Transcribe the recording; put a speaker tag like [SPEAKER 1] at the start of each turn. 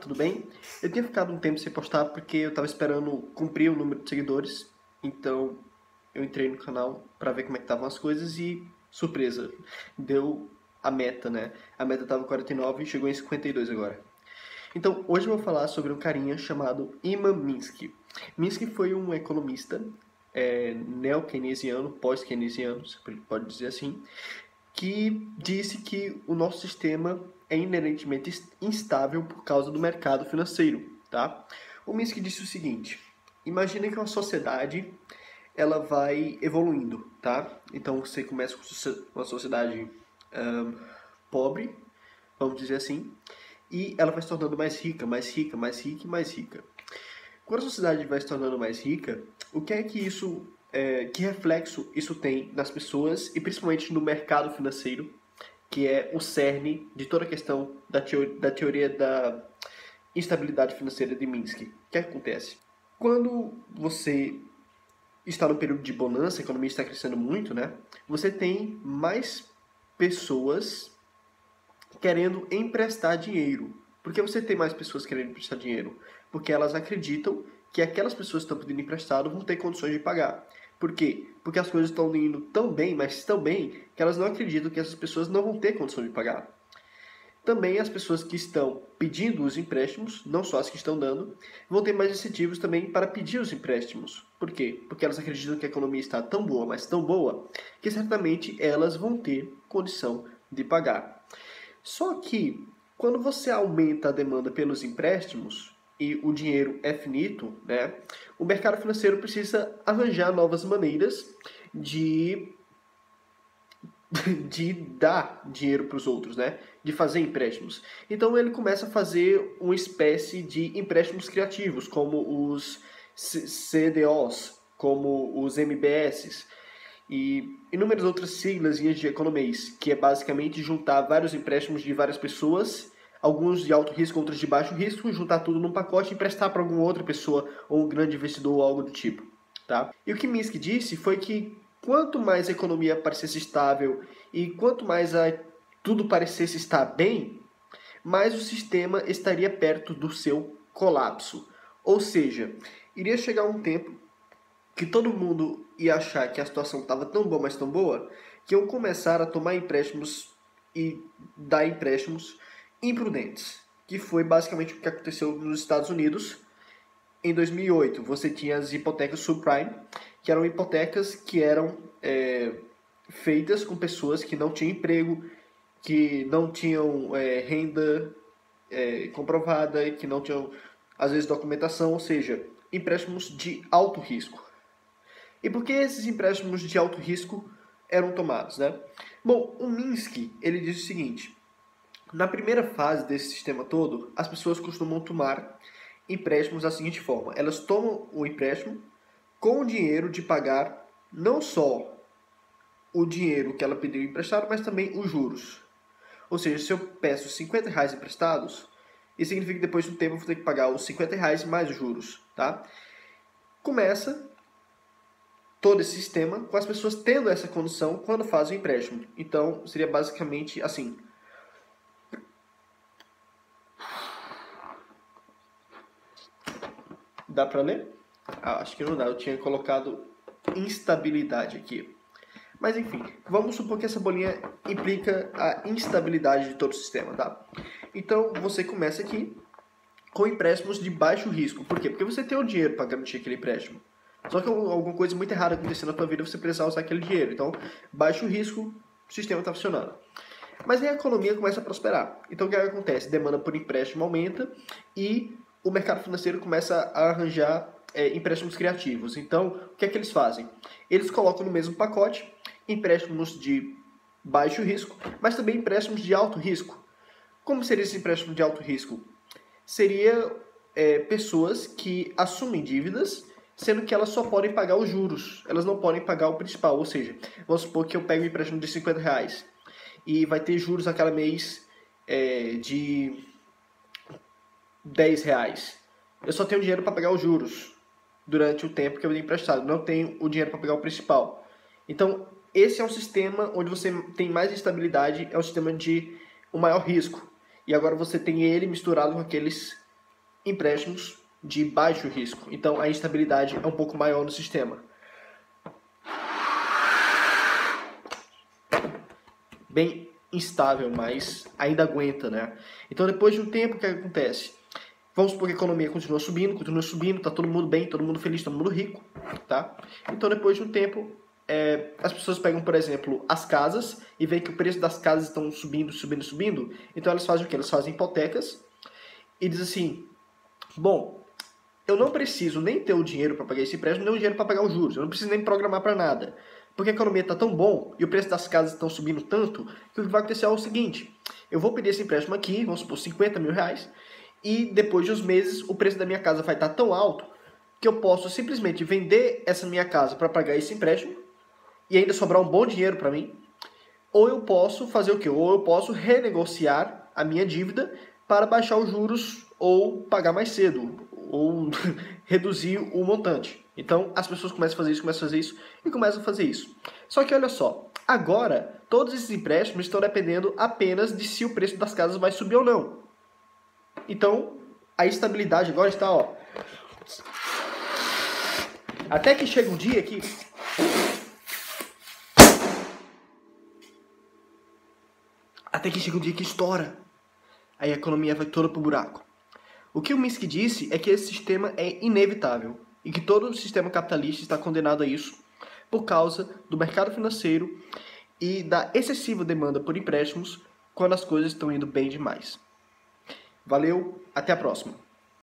[SPEAKER 1] tudo bem? Eu tinha ficado um tempo sem postar porque eu tava esperando cumprir o número de seguidores, então eu entrei no canal pra ver como é que estavam as coisas e, surpresa, deu a meta, né? A meta tava 49 e chegou em 52 agora. Então, hoje eu vou falar sobre um carinha chamado Iman Minsky. Minsky foi um economista neo-keynesiano, pós-keynesiano, se pode dizer assim, que disse que o nosso sistema é inerentemente instável por causa do mercado financeiro, tá? O Minsky disse o seguinte: imagine que uma sociedade ela vai evoluindo, tá? Então você começa com uma sociedade pobre, vamos dizer assim, e ela vai se tornando mais rica, mais rica, mais rica e mais rica. Quando a sociedade vai se tornando mais rica, o que é que isso, que reflexo isso tem nas pessoas e principalmente no mercado financeiro, que é o cerne de toda a questão da teoria da instabilidade financeira de Minsky. O que acontece? Quando você está no período de bonança, a economia está crescendo muito, né? Você tem mais pessoas querendo emprestar dinheiro. Por que você tem mais pessoas querendo emprestar dinheiro? Porque elas acreditam que aquelas pessoas que estão pedindo emprestado vão ter condições de pagar. Por quê? Porque as coisas estão indo tão bem, mas tão bem, que elas não acreditam que essas pessoas não vão ter condição de pagar. Também as pessoas que estão pedindo os empréstimos, não só as que estão dando, vão ter mais incentivos também para pedir os empréstimos. Por quê? Porque elas acreditam que a economia está tão boa, mas tão boa, que certamente elas vão ter condição de pagar. Só que, quando você aumenta a demanda pelos empréstimos e o dinheiro é finito, né, o mercado financeiro precisa arranjar novas maneiras de, de dar dinheiro para os outros, né, de fazer empréstimos. Então ele começa a fazer uma espécie de empréstimos criativos, como os CDOs, como os MBS, e inúmeras outras siglas de economês, que é basicamente juntar vários empréstimos de várias pessoas, alguns de alto risco, outros de baixo risco, juntar tudo num pacote e emprestar para alguma outra pessoa ou um grande investidor ou algo do tipo, tá? E o que Minsky disse foi que quanto mais a economia parecesse estável e quanto mais tudo parecesse estar bem, mais o sistema estaria perto do seu colapso. Ou seja, iria chegar um tempo que todo mundo ia achar que a situação estava tão boa, mas tão boa, que iam começar a tomar empréstimos e dar empréstimos imprudentes, que foi basicamente o que aconteceu nos Estados Unidos em 2008. Você tinha as hipotecas subprime, que eram hipotecas que eram feitas com pessoas que não tinham emprego, que não tinham renda comprovada, que não tinham, às vezes, documentação, ou seja, empréstimos de alto risco. E por que esses empréstimos de alto risco eram tomados, né? Bom, o Minsky, ele diz o seguinte: na primeira fase desse sistema todo, as pessoas costumam tomar empréstimos da seguinte forma: elas tomam o empréstimo com o dinheiro de pagar não só o dinheiro que ela pediu emprestado, mas também os juros. Ou seja, se eu peço R$ 50 emprestados, isso significa que depois de um tempo eu vou ter que pagar os R$ 50 mais os juros, tá? Começa todo esse sistema com as pessoas tendo essa condição quando fazem o empréstimo. Então, seria basicamente assim. Dá para ler? Acho que não dá. Eu tinha colocado instabilidade aqui. Mas enfim, vamos supor que essa bolinha implica a instabilidade de todo o sistema, tá? Então, você começa aqui com empréstimos de baixo risco. Por quê? Porque você tem o dinheiro para garantir aquele empréstimo. Só que alguma coisa muito errada acontecer na tua vida, você precisar usar aquele dinheiro. Então, baixo risco, o sistema está funcionando. Mas aí a economia começa a prosperar. Então, o que acontece? Demanda por empréstimo aumenta e o mercado financeiro começa a arranjar empréstimos criativos. Então, o que é que eles fazem? Eles colocam no mesmo pacote empréstimos de baixo risco, mas também empréstimos de alto risco. Como seria esse empréstimo de alto risco? Seria pessoas que assumem dívidas, sendo que elas só podem pagar os juros, elas não podem pagar o principal. Ou seja, vamos supor que eu pego um empréstimo de R$ 50 e vai ter juros a cada mês de R$ 10. Eu só tenho dinheiro para pagar os juros durante o tempo que eu dei emprestado, não tenho o dinheiro para pagar o principal. Então, esse é um sistema onde você tem mais instabilidade, é um sistema de um maior risco. E agora você tem ele misturado com aqueles empréstimos de baixo risco. Então a instabilidade é um pouco maior no sistema. Bem instável, mas ainda aguenta, né? Então depois de um tempo, o que acontece? Vamos supor que a economia continua subindo, tá todo mundo bem, todo mundo feliz, todo mundo rico, tá? Então depois de um tempo, as pessoas pegam, por exemplo, as casas e veem que o preço das casas estão subindo. Então elas fazem o quê? Elas fazem hipotecas e dizem assim, bom, eu não preciso nem ter o dinheiro para pagar esse empréstimo, nem o dinheiro para pagar os juros. Eu não preciso nem programar para nada. Porque a economia está tão bom e o preço das casas estão subindo tanto que o que vai acontecer é o seguinte, eu vou pedir esse empréstimo aqui, vamos supor 50 mil reais, e depois de uns meses o preço da minha casa vai estar tão alto que eu posso simplesmente vender essa minha casa para pagar esse empréstimo e ainda sobrar um bom dinheiro para mim, ou eu posso fazer o quê? Ou eu posso renegociar a minha dívida para baixar os juros ou pagar mais cedo, ou reduzir o montante. Então as pessoas começam a fazer isso. Só que olha só, agora todos esses empréstimos estão dependendo apenas de se o preço das casas vai subir ou não. Então a estabilidade agora está, ó, até que chega um dia que estoura. Aí a economia vai toda pro buraco. O que o Minsky disse é que esse sistema é inevitável e que todo o sistema capitalista está condenado a isso por causa do mercado financeiro e da excessiva demanda por empréstimos quando as coisas estão indo bem demais. Valeu, até a próxima.